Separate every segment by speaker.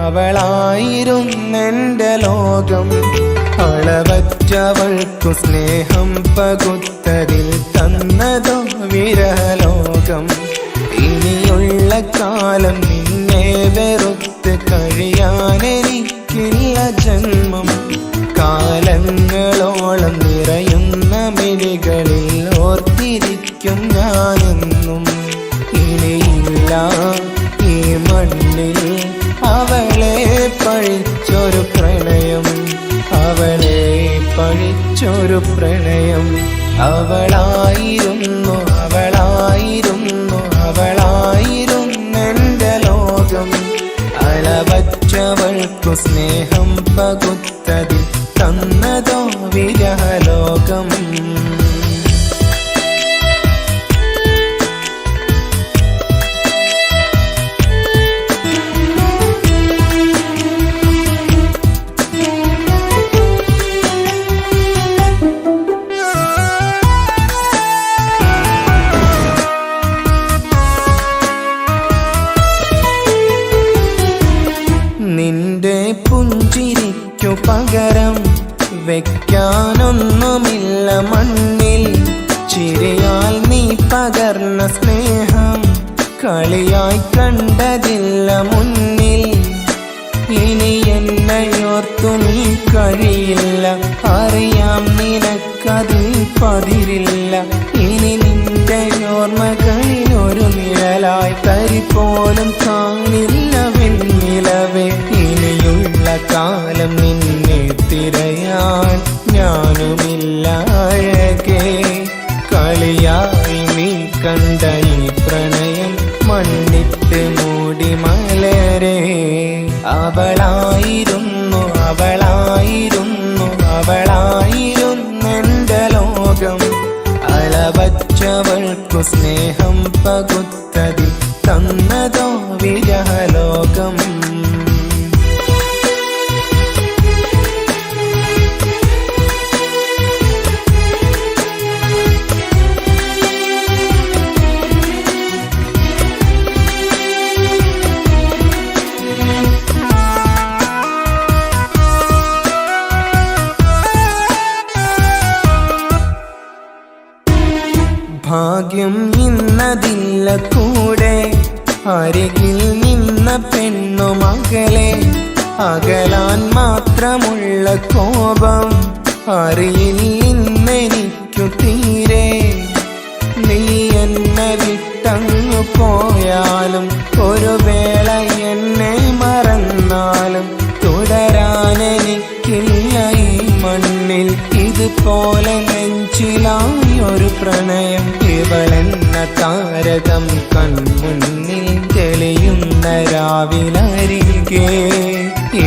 Speaker 1: അവളായിരുന്നെന്റെ ലോകം. അളവറ്റവൾക്കു സ്നേഹം പകുത്തതിൽ തന്നതോ വിരലോകം. ഇനിയുള്ള കാലം നിന്നെ വെറുത്ത് കഴിയാനെനിക്കില്ല ജന്മം. കാലങ്ങളോളം നിറയുന്ന മിഴികളിൽ ഓർത്തിരിക്കും ഞാനെന്നും. ഇനിയില്ല ഈ മണ്ണിൽ അവളെ പഴിച്ചൊരു പ്രണയം, അവളെ പഴിച്ചൊരു പ്രണയം. അവളായിരുന്നെന്റെ ലോകം. അളവറ്റവൾക്കു സ്നേഹം പകുത്തതിൽ തന്നതോ വിരലോകം. നിന്റെ പുഞ്ചിരിക്കു പകരം വെക്കാനൊന്നുമില്ല മണ്ണിൽ. ചിരിയാൽ നീ പകർന്ന സ്നേഹം കളിയായി കണ്ടതില്ല മുന്നിൽ. ഇനി എന്നയോർത്തു നീ കഴിയില്ല, അറിയാം നിനക്കതിൽ പതിരില്ല. ഇനി നിന്റെ ഓർമ്മകളിൽ ഒരു നിഴലായി തരി പോലും കാണില്ല വെണ്ണിലവേ. ഇനിയുള്ള കാലം നിന്നെ തിരയാൻ ഞാനുമില്ല അഴകേ. കളിയായി നീ കണ്ട ഈ പ്രണയം മണ്ണിട്ട് മൂടി മലരേ. അവളായിരുന്നെന്റെ ലോകം. അളവറ്റവൾക്കു സ്നേഹം പകുത്തതിൽ തന്നതോ വിരലോകം. ഭാഗ്യം ഇന്നതില്ല കൂടെ, അരികിൽ നിന്ന പെണ്ണു മകളെ. അകലാൻ മാത്രമുള്ള കോപം അറിയില്ലെനിക്കു തീരെ. നീ എന്നെ വിട്ടങ്ങു പോയാലും ഒരു വേള എന്നെ മറന്നാലും തുടരാനെനിക്കില്ല ഈ മണ്ണിൽ. ഇതുപോലെ നെഞ്ചിലായൊരു പ്രണയം. ഇവളെന്ന താരകം കൺമുന്നിൽ തെളിയുന്ന രാവിലരികെ.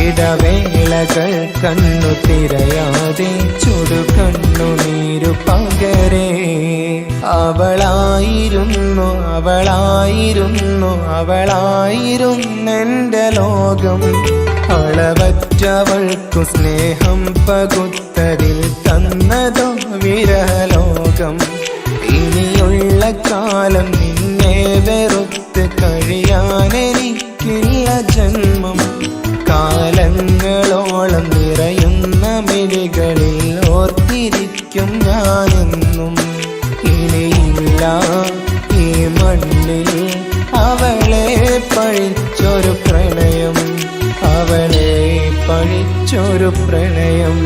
Speaker 1: ഇടവേളകൾ കണ്ണു തിരയാതെ ചുടുകണ്ണുനീരു പകരേ. അവളായിരുന്നെന്റെ ലോകം. അളവറ്റവൾക്കു സ്നേഹം പകുത്തതിൽ തന്നതോ വിരലോകം. ഇനിയുള്ള കാലം നിന്നെ വെറുത്ത് കഴിയാനെനിക്കില്ല ജന്മം. കാലങ്ങളോളം നിറയുന്ന മിഴികളിൽ ഓർത്തിരിക്കും ഞാനെന്നും. ഇനിയില്ല ഈ മണ്ണിൽ അവളെ പഴിച്ചൊരു പ്രണയം, അവളെ പഴിച്ചൊരു പ്രണയം.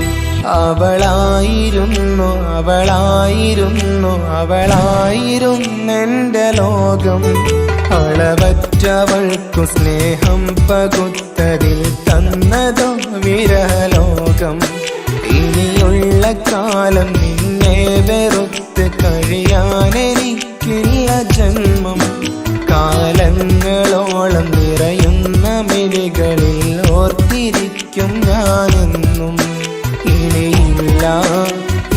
Speaker 1: അവളായിരുന്നെന്റെ ലോകം. അളവറ്റവൾക്കു സ്നേഹം പകുത്തതിൽ തന്നതോ വിരലോകം. ഇനിയുള്ള കാലം നിന്നെ വെറുത്ത് കഴിയാനെനിക്കില്ല ജന്മം. കാലങ്ങളോളം നിറയുന്ന മിഴികളിൽ ഓർത്തിരിക്കും ഞാനെന്നും. ഇനിയില്ല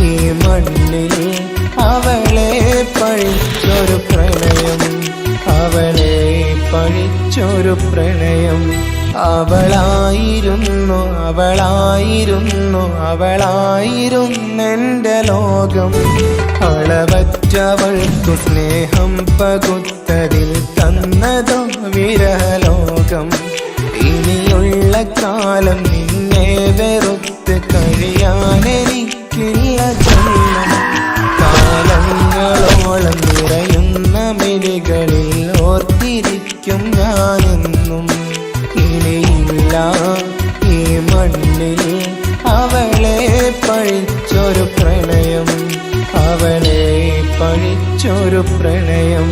Speaker 1: ഈ മണ്ണിൽ അവളെ പഴിച്ചൊരു പ്രണയം, അവളെ പഴിച്ചൊരു പ്രണയം. അവളായിരുന്നു അവളായിരുന്നു അവളായിരുന്നെൻ്റെ ലോകം. അളവറ്റവൾക്കു സ്നേഹം പകുത്തതിൽ തന്നതോ വിരഹലോകം. ഇനിയുള്ള കാലം നിന്നെ വെറുത്ത് കഴിയാനെനിക്കില്ല ജന്മം. കാലങ്ങളോളം നിറയുന്ന മിഴികളിൽ ഓർത്തിരിക്കും ഞാനെന്നും. ഇനിയില്ല ഈ മണ്ണിൽ അവളെ പഴിച്ചൊരു പ്രണയം, അവളെ പഴിച്ചൊരു പ്രണയം.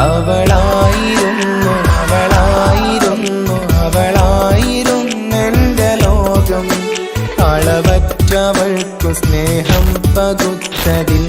Speaker 1: അവളായിരുന്നു അവളായിരുന്നു അവളായിരുന്നെൻ്റെ ലോകം. അളവറ്റവൾക്കു സ്നേഹം പകുത്തതിൽ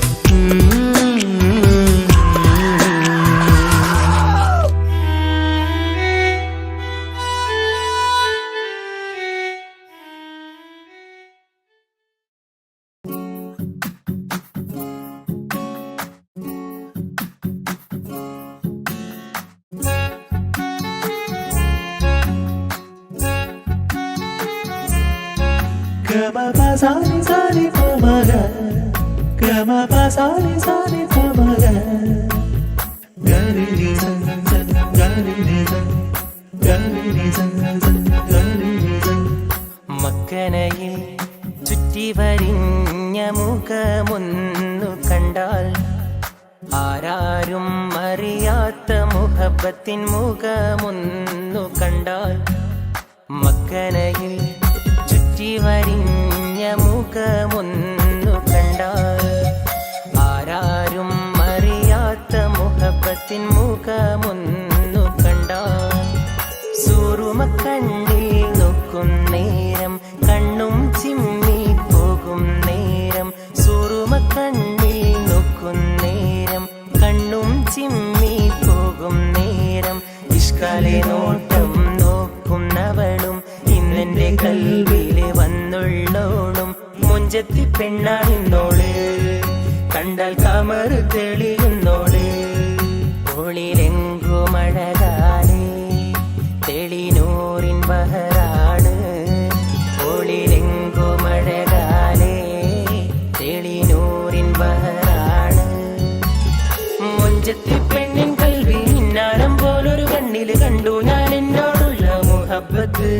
Speaker 2: Gama pa sa ni pa ma ga, gama pa sa ni pa ma ga, ga ni ni sa ga ni ni sa ga ni ni sa ga ni ni sa.
Speaker 3: മക്കനയിൽ ചുറ്റി വരിഞ്ഞ മുഖമൊന്നു കണ്ടാൽ ആരാരും അറിയാത്ത മുഹബത്തിൻ മുഖമൊന്നു കണ്ടാൽ. മക്കനയിൽ ചുറ്റി വരിഞ്ഞ മുഖമൊന്നു കണ്ടാൽ ആരാരും അറിയാത്ത മുഹബത്തിൻ മുഖമൊന്നു കണ്ടാൽ. സൂറുമക്കണ്ണിൽ നോക്കും നേരം കണ്ണും ചിമ്മി പോകും നേരം. സൂറുമക്കണ്ണിൽ നോക്കും നേരം കണ്ണും ചിമ്മി പോകും നേരം. ഇഷ്കാലെ നോട്ടം നോക്കുന്നവളും ഇന്നെന്റെ കൽവിലെ വന്നുള്ളോളും. മുഞ്ചത്തി പെണ്ണാണിന്നോള് കണ്ടാൽ കമറ് തെളിയുന്നോള്. ഒളിലെങ്കുമഴകാലേ തെളിനൂറിൻ ബഹറാണ്. ഒളിലെങ്കുമഴകാലേ തെളിനൂറിൻ ബഹറാണ്. മുഞ്ചത്തി പെണ്ണിൻ കൽവി മിന്നാരം പോലൊരു കണ്ണില് കണ്ടു ഞാൻ എന്നോടുള്ള മുഹബ്ബത്ത്.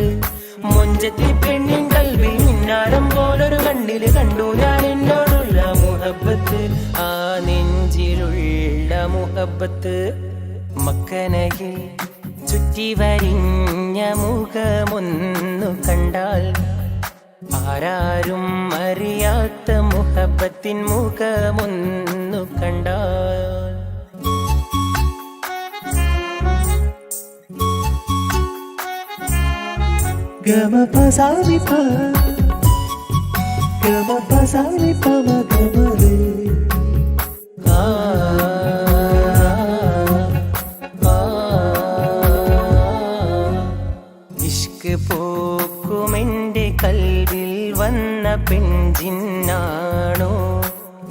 Speaker 3: മുഞ്ചത്തി പെണ്ണിൻ കൽവി മിന്നാരം പോലൊരു കണ്ണില് കണ്ടു ഞാൻ എന്നോടുള്ള മുഹബ്ബത്ത്. ആ നെഞ്ചിലുള്ള മുഹബ്ബത്ത്. മക്കനയിൽ ചുറ്റി വരിഞ്ഞ മുഖമൊന്നു കണ്ടാൽ ആരാരും അറിയാത്ത മുഹബത്തിൻ മുഖമൊന്നു കണ്ടാൽ.
Speaker 2: Gama pa sa ni pa, gama pa sa ni pa ma gama re.
Speaker 3: Ishq പോക്കുമെന്റെ കൽവിൽ വന്ന പെൺജിന്നാണോ.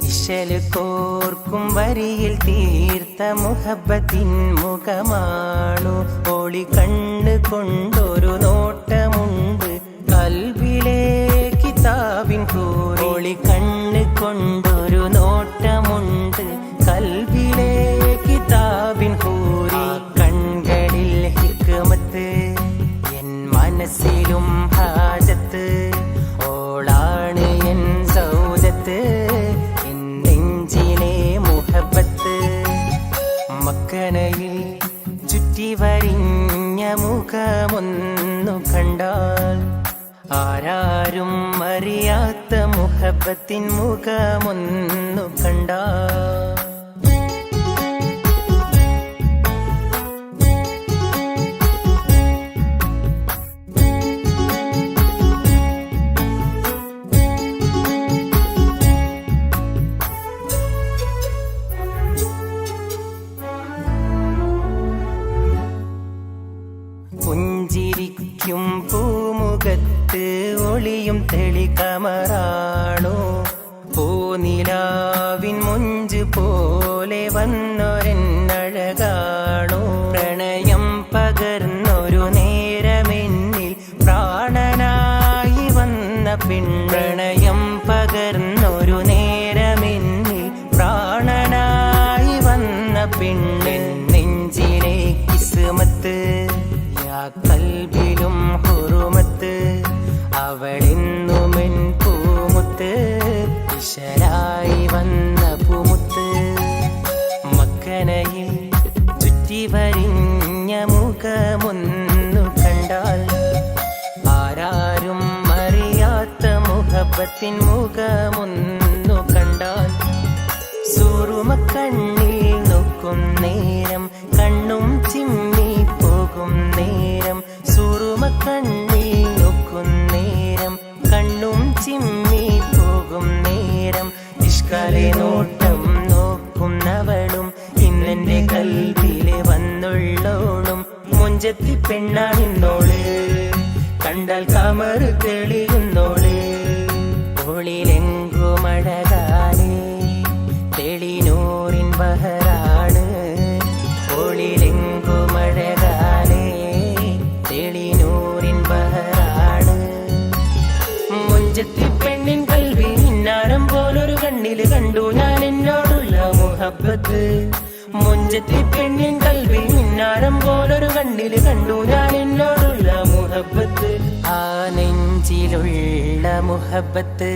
Speaker 3: ഇശല് കോർക്കും വരിയിൽ തീർത്ത മുഹബത്തിൻ മുഖമാണു. ഒളി കണ്ണ് കൊണ്ടൊരു നോട്ടമുണ്ട് കൽവിലെ കിതാബിൻ കൂറി. ഒളി കണ്ണ് കൊണ്ടൊരു നോട്ടമുണ്ട് കൽവിലെ കിതാബിൻ കൂറി. കൺകളിൽ ഹിക്മത്ത് എൻ മനസ്സിലും ഹാജത്ത്. ഓളാണ് എൻ സൗദത്ത് എൻ നെഞ്ചിലെ മുഹബത്ത്. മക്കനയിൽ ചുറ്റി വരിഞ്ഞ മുഖമൊന്നു കണ്ടാൽ ആരാരും അറിയാത്ത മുഹബത്തിൻ മുഖമൊന്നു കണ്ടാൽ. ചിരിയും പൂമുഖത്ത് ഒളിയും തെളികമറാണോ പൂനിലാവിൻ മുഞ്ച് പോലെ വന്നൊരെന്നഴകാണോ പ്രണയം പകർന്നൊരു നേരമെന്നിൽ പ്രാണനായി വന്ന പ്രണയം പകർന്നൊരു നേരമെന്നിൽ പ്രാണനായി വന്ന പെണ്ണിൻ നെഞ്ചിലെ കിസ്മത്ത് യാ കൽബിലും ഹുറുമത്ത് അവളെന്നുമെൻ പൂമുത്ത് ഇശരായി വന്ന പൂമുത്ത് മക്കനയിൽ ചുറ്റി വരിഞ്ഞ മുഖമൊന്നു കണ്ടാൽ ആരാരും അറിയാത്ത മുഹബത്തിൻ മുഖമൊന്നു കണ്ടാൽ സൂറുമക്കണ്ണിൽ നോക്കും നേരം കണ്ണും ചിമ്മി പോകും നേരം സൂറുമക്കണ്ണിൽ നോക്കും നേരം കണ്ണും ചിമ്മി പോകും നേരം ഇഷ്കാലെ നോട്ടം നോക്കുന്നവളും ഇന്നെന്റെ കൽവിലെ വന്നുള്ളോളും മുഞ്ചത്തി പെണ്ണാണിന്നോള് കണ്ടാൽ കമറ് തെളിയുന്നോള് ഒളിലെങ്കുമഴകാലേ തെളിനൂറിൻ ബഹറാണ് ഒളിലെങ്കുമഴകാലേ തെളിനൂറിൻ ബഹറാണ് മുഞ്ചത്തി പെണ്ണിൻ കൽവി മിന്നാരം പോലൊരു കണ്ണില് കണ്ടു ഞാൻ എന്നോടുള്ള മുഹബത്ത് മുഞ്ചത്തി പെണ്ണിൻ കൽവി മിന്നാരം പോലൊരു കണ്ണില് കണ്ടു ഞാൻ എന്നോടുള്ള മുഹബത്ത് ആ നെഞ്ചിലുള്ള മുഹബത്ത്